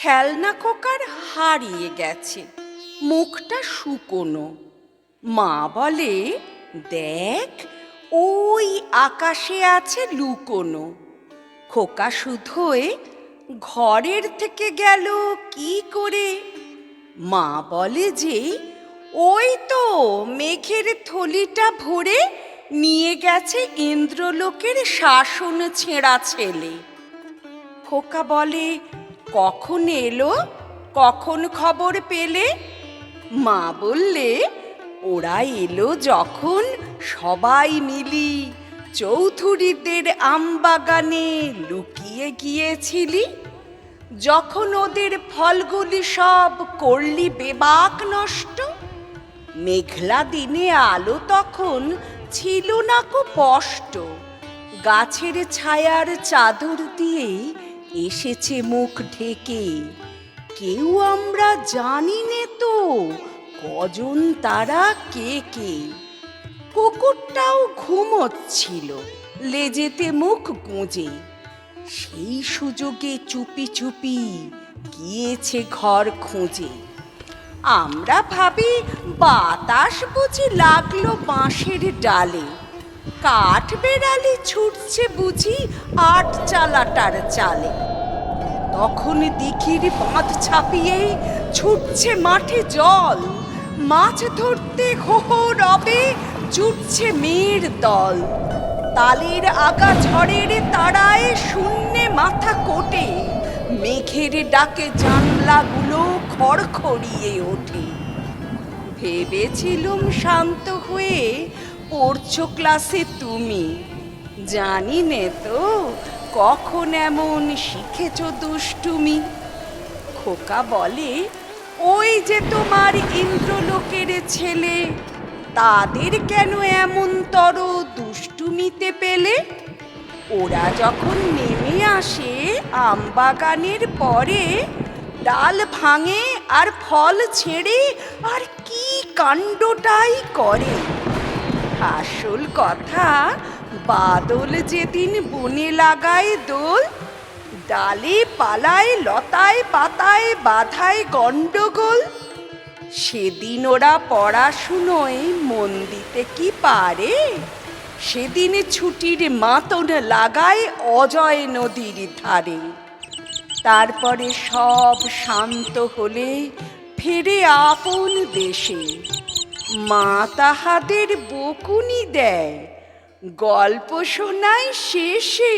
খেলনা খোকার হারিয়ে গেছে, মুখটা শুকনো। মা বলে, দেখ ওই আকাশে আছে লুকোনো। খোকা শুধোয়, ঘরের থেকে গেল কি করে? মা বলে যে, ওই তো মেঘের থলিটা ভরে নিয়ে গেছে ইন্দ্রলোকের শাসন ছেঁড়া ছেলে। খোকা বলে, কখন এলো, কখন খবর পেলে? মা বললে, ওরা এলো যখন সবাই মিলি চৌধুরীদের আমবাগানে লুকিয়ে গিয়েছিলি। যখন ওদের ফলগুলি সব করলি বেবাক নষ্ট। মেঘলা দিনে আলো তখন ছিল না কো স্পষ্ট। গাছের ছায়ার চাদর দিয়ে এসেছে মুখ ঢেকে। কেউ আমরা জানি নে তো কজন তারা কে কে। কুকুরটাও ঘুমোচ্ছিল লেজেতে মুখ গুঁজে। সেই সুযোগে চুপি চুপি গিয়েছে ঘর খুঁজে। আমরা ভাবি বাতাস বুঝি লাগলো বাঁশের ডালে। কাঠ বেড়ালি ছুটছে বুঝি আট চালাটার চালে। তখন দিঘির বাঁধ ছাপিয়ে ছুটছে মাঠে জল। মাছ ধরতে হো হো রবে জুটছে মেয়ের দল। তালের আগা ঝড়ের তাড়ায় শূন্যে মাথা কোটে। মেঘের ডাকে জানলাগুলো খড়খড়িয়ে ওঠে। ভেবেছিলুম শান্ত হয়ে পড়ছো ক্লাসে তুমি। জানি নে তো কখন এমন শিখেছ দুষ্টুমি। খোকা বলে, ওই যে তোমার ইন্দ্রলোকের ছেলে, তাদের কেন এমনতর দুষ্টুমিতে পেলে? ওরা যখন নেমে আসে আমবাগানের পরে, ডাল ভাঙে আর ফল ছেড়ে আর কি কাণ্ডটাই করে। আসল কথা, বাদল যেদিন বনে লাগায় দোল, ডালে পালায় লতায় পাতায় বাধায় গণ্ডগোল, সেদিন ওরা পড়াশুনোয় মন দিতে কি পারে? সেদিন ছুটির মাতন লাগায় অজয় নদীর ধারে। তারপরে সব শান্ত হলে ফেরে আপন দেশে। মা তাহাদের বকুনি দেয়, গল্প শোনায় শেষে।